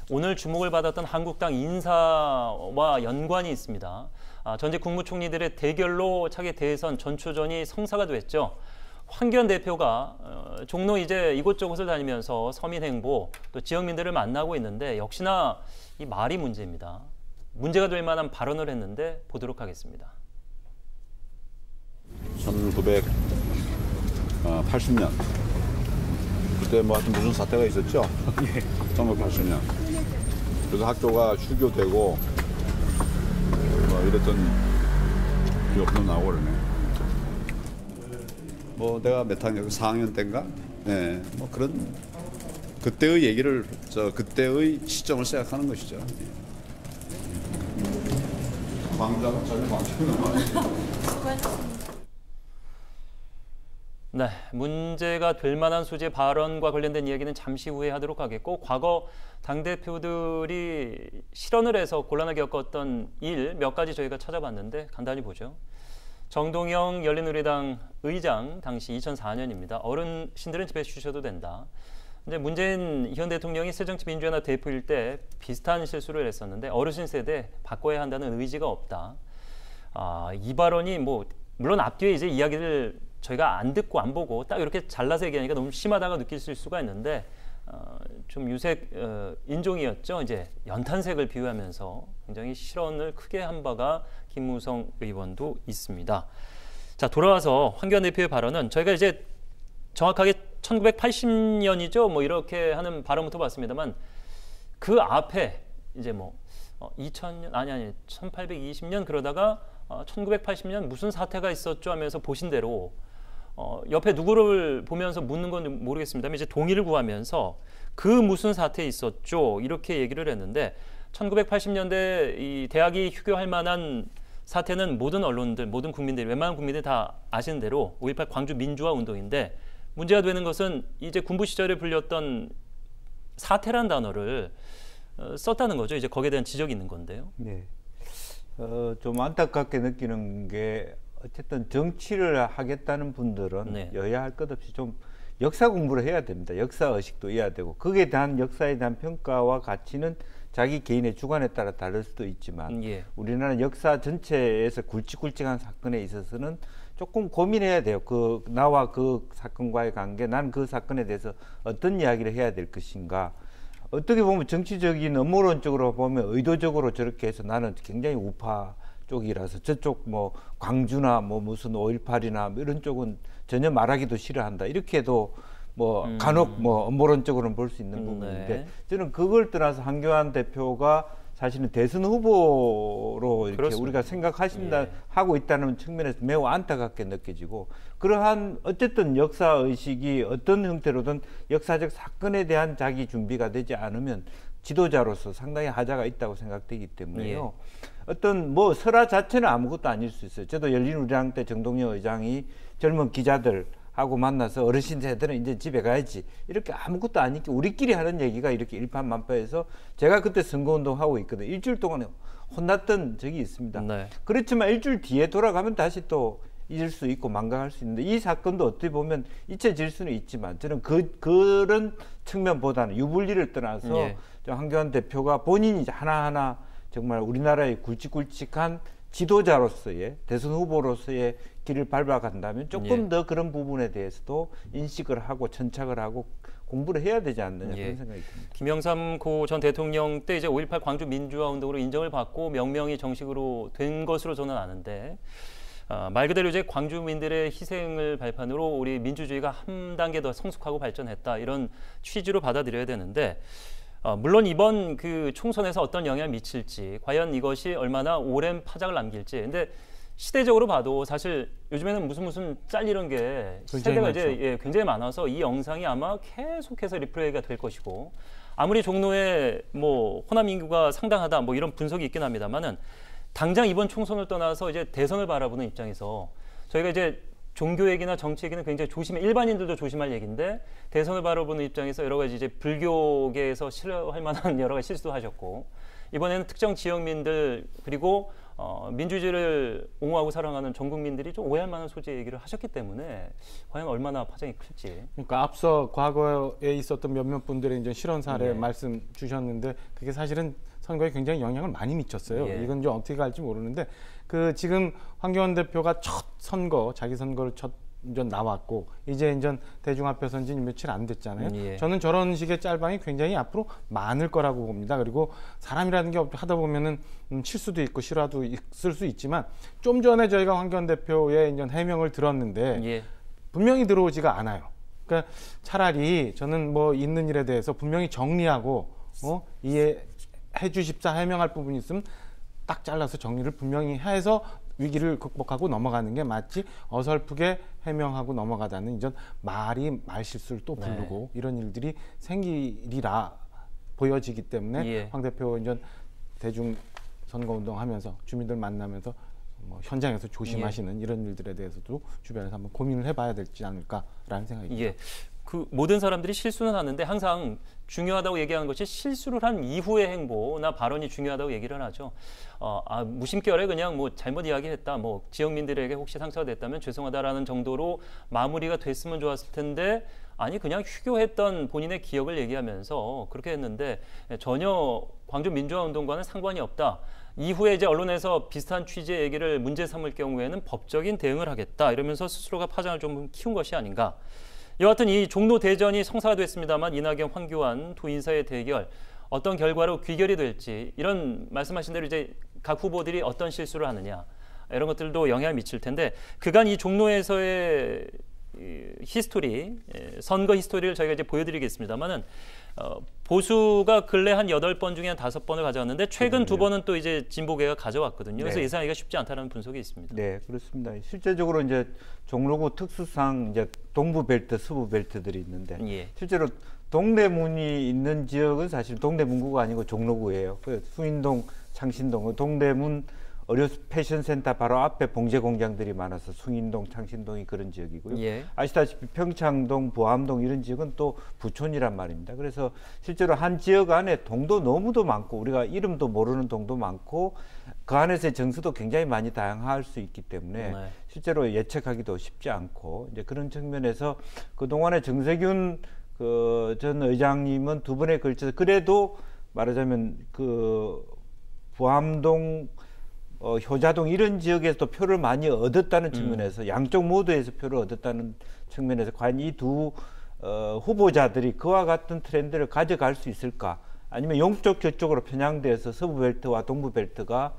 오늘 주목을 받았던 한국당 인사와 연관이 있습니다. 전직 국무총리들의 대결로 차기 대선 전초전이 성사가 됐죠. 황교안 대표가 종로 이제 이곳저곳을 다니면서 서민 행보 또 지역민들을 만나고 있는데 역시나 이 말이 문제입니다. 문제가 될 만한 발언을 했는데 보도록 하겠습니다. 1980년 그때 뭐 하여튼 무슨 사태가 있었죠? 1980년 그래서 학교가 휴교되고 뭐 이랬던 기억도 나오고 그러네. 뭐 내가 몇 학년, 4학년 때인가? 네, 뭐 그런 그때의 얘기를 그때의 시점을 생각하는 것이죠. 광자가 전혀 광자는 네, 문제가 될 만한 소재 발언과 관련된 이야기는 잠시 후에 하도록 하겠고, 과거 당대표들이 실언을 해서 곤란을 겪었던 일 몇 가지 저희가 찾아봤는데 간단히 보죠. 정동영 열린우리당 의장, 당시 2004년입니다. 어르신들은 집에 쉬셔도 된다. 이제 문재인 현 대통령이 새정치민주연합 대표일 때 비슷한 실수를 했었는데 어르신 세대 바꿔야 한다는 의지가 없다. 이 발언이 물론 앞뒤에 이제 이야기를 저희가 안 듣고 안 보고 딱 이렇게 잘라서 얘기하니까 너무 심하다고 느끼실 수가 있는데 좀 유색 인종이었죠. 이제 연탄색을 비유하면서 굉장히 실언을 크게 한 바가 김무성 의원도 있습니다. 자, 돌아와서 황교안 대표의 발언은 저희가 이제 정확하게 1980년이죠. 뭐 이렇게 하는 발언부터 봤습니다만 그 앞에 이제 2000년 1820년 그러다가 1980년 무슨 사태가 있었죠 하면서 보신 대로 옆에 누구를 보면서 묻는 건 모르겠습니다만 이제 동의를 구하면서 그 무슨 사태 있었죠 이렇게 얘기를 했는데 1980년대 이 대학이 휴교할 만한 사태는 모든 언론들, 모든 국민들이 웬만한 국민들이 다 아시는 대로 5.18 광주 민주화 운동인데 문제가 되는 것은 이제 군부 시절에 불렸던 사태란 단어를 썼다는 거죠. 이제 거기에 대한 지적이 있는 건데요. 네. 좀 안타깝게 느끼는 게 어쨌든 정치를 하겠다는 분들은 네. 여야 할 것 없이 좀 역사 공부를 해야 됩니다. 역사 의식도 해야 되고 거기에 대한 역사에 대한 평가와 가치는 자기 개인의 주관에 따라 다를 수도 있지만 우리나라 역사 전체에서 굵직굵직한 사건에 있어서는 조금 고민해야 돼요. 나와 그 사건과의 관계, 난 그 사건에 대해서 어떤 이야기를 해야 될 것인가. 어떻게 보면 정치적인 음모론적으로 보면 의도적으로 저렇게 해서 나는 굉장히 우파 쪽이라서 저쪽 광주나 무슨 5.18이나 이런 쪽은 전혀 말하기도 싫어한다. 이렇게도 간혹 음모론적으로는 볼 수 있는 부분인데 저는 그걸 떠나서 황교안 대표가 사실은 대선 후보로 이렇게 그렇습니다. 우리가 생각하신다 하고 있다는 측면에서 매우 안타깝게 느껴지고 그러한 어쨌든 역사 의식이 어떤 형태로든 역사적 사건에 대한 자기 준비가 되지 않으면 지도자로서 상당히 하자가 있다고 생각되기 때문에요. 어떤 설화 자체는 아무것도 아닐 수 있어요. 저도 열린우리당 때 정동영 의장이 젊은 기자들 하고 만나서 어르신 세대는 이제 집에 가야지 이렇게 아무것도 아니게 우리끼리 하는 얘기가 이렇게 일파만파해서 제가 그때 선거운동 하고 있거든요. 일주일 동안에 혼났던 적이 있습니다. 네. 그렇지만 일주일 뒤에 돌아가면 다시 또 잊을 수 있고 망각할 수 있는데 이 사건도 어떻게 보면 잊혀질 수는 있지만 저는 그런 측면보다는 유불리를 떠나서 황교안 대표가 본인이 하나하나 정말 우리나라의 굵직굵직한 지도자로서의 대선 후보로서의 길을 밟아간다면 조금 더 그런 부분에 대해서도 인식을 하고 천착을 하고 공부를 해야 되지 않느냐 그런 생각이 듭니다. 김영삼 고 전 대통령 때 이제 5.18 광주 민주화 운동으로 인정을 받고 명명이 정식으로 된 것으로 저는 아는데 말 그대로 이제 광주민들의 희생을 발판으로 우리 민주주의가 한 단계 더 성숙하고 발전했다 이런 취지로 받아들여야 되는데 물론 이번 그 총선에서 어떤 영향을 미칠지 과연 이것이 얼마나 오랜 파장을 남길지 근데 시대적으로 봐도 사실 요즘에는 무슨 짤 이런 게 세대가 이제 굉장히 많아서 이 영상이 아마 계속해서 리플레이가 될 것이고 아무리 종로에 호남 인구가 상당하다 이런 분석이 있긴 합니다만은 당장 이번 총선을 떠나서 이제 대선을 바라보는 입장에서 저희가 이제 종교 얘기나 정치 얘기는 굉장히 일반인들도 조심할 얘기인데 대선을 바라보는 입장에서 여러 가지 이제 불교계에서 싫어할 만한 여러 가지 실수도 하셨고 이번에는 특정 지역민들 그리고 민주주의를 옹호하고 사랑하는 전 국민들이 좀 오해할 만한 소재 얘기를 하셨기 때문에 과연 얼마나 파장이 클지. 그러니까 앞서 과거에 있었던 몇몇 분들의 이제 실언 사례 말씀 주셨는데 그게 사실은 선거에 굉장히 영향을 많이 미쳤어요. 이건 좀 어떻게 갈지 모르는데 지금 황교안 대표가 첫 선거 자기 선거를 첫 이제 나왔고 이제 대중 앞에 선지 며칠 안 됐잖아요. 저는 저런 식의 짤방이 굉장히 앞으로 많을 거라고 봅니다. 그리고 사람이라는 게 하다 보면은 실수도 있고 실화도 있을 수 있지만 좀 전에 저희가 황교안 대표의 이제 해명을 들었는데 분명히 들어오지가 않아요. 그러니까 차라리 저는 뭐 있는 일에 대해서 분명히 정리하고 이해해 주십사 해명할 부분이 있으면 딱 잘라서 정리를 분명히 해서 위기를 극복하고 넘어가는 게 맞지 어설프게 해명하고 넘어가다는 이전 말실수를 또 부르고 이런 일들이 생기리라 보여지기 때문에 황 대표 이전 대중 선거운동 하면서 주민들 만나면서 뭐 현장에서 조심하시는 이런 일들에 대해서도 주변에서 한번 고민을 해봐야 되지 않을까라는 생각이 듭니다. 그 모든 사람들이 실수는 하는데 항상 중요하다고 얘기하는 것이 실수를 한 이후의 행보나 발언이 중요하다고 얘기를 하죠. 무심결에 그냥 뭐 잘못 이야기했다, 뭐 지역민들에게 혹시 상처가 됐다면 죄송하다라는 정도로 마무리가 됐으면 좋았을 텐데 아니 그냥 휴교했던 본인의 기억을 얘기하면서 그렇게 했는데 전혀 광주 민주화운동과는 상관이 없다. 이후에 이제 언론에서 비슷한 취지의 얘기를 문제 삼을 경우에는 법적인 대응을 하겠다 이러면서 스스로가 파장을 좀 키운 것이 아닌가. 여하튼 이 종로 대전이 성사가 됐습니다만 이낙연, 황교안 두 인사의 대결 어떤 결과로 귀결이 될지 이런 말씀하신 대로 이제 각 후보들이 어떤 실수를 하느냐 이런 것들도 영향을 미칠 텐데 그간 이 종로에서의 히스토리, 선거 히스토리를 저희가 이제 보여드리겠습니다만은 보수가 근래 한 8번 중에 한 5번을 가져왔는데 최근 2번은 또 이제 진보계가 가져왔거든요. 그래서 예상하기가 쉽지 않다는 분석이 있습니다. 네, 그렇습니다. 실제적으로 이제 종로구 특수상 이제 동부 벨트, 서부 벨트들이 있는데 실제로 동대문이 있는 지역은 사실 동대문구가 아니고 종로구예요. 수인동, 창신동, 동대문 의류 패션센터 바로 앞에 봉제 공장들이 많아서 숭인동, 창신동이 그런 지역이고요. 아시다시피 평창동, 보암동 이런 지역은 또 부촌이란 말입니다. 그래서 실제로 한 지역 안에 동도 너무도 많고 우리가 이름도 모르는 동도 많고 그 안에서의 정서도 굉장히 많이 다양할 수 있기 때문에 실제로 예측하기도 쉽지 않고 이제 그런 측면에서 그동안에 정세균 전 의장님은 2번에 걸쳐서 그래도 말하자면 보암동 효자동 이런 지역에서 표를 많이 얻었다는 측면에서 양쪽 모두에서 표를 얻었다는 측면에서 과연 이 두 후보자들이 그와 같은 트렌드를 가져갈 수 있을까 아니면 용쪽 저쪽으로 편향돼서 서부벨트와 동부벨트가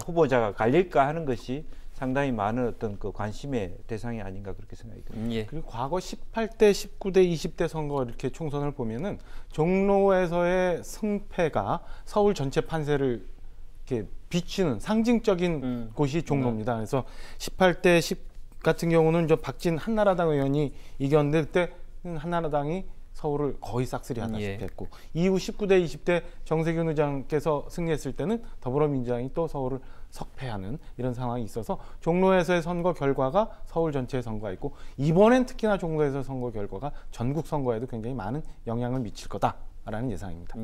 후보자가 갈릴까 하는 것이 상당히 많은 어떤 관심의 대상이 아닌가 그렇게 생각이 듭니다. 그리고 과거 18대, 19대, 20대 선거 이렇게 총선을 보면은 종로에서의 승패가 서울 전체 판세를 이렇게 비추는 상징적인 곳이 종로입니다. 그래서 18대 10 같은 경우는 박진 한나라당 의원이 이겼는데 그때 한나라당이 서울을 거의 싹쓸이하다시피 했고 이후 19대 20대 정세균 의장께서 승리했을 때는 더불어민주당이 또 서울을 석패하는 이런 상황이 있어서 종로에서의 선거 결과가 서울 전체의 선거가 있고 이번엔 특히나 종로에서 선거 결과가 전국 선거에도 굉장히 많은 영향을 미칠 거다라는 예상입니다.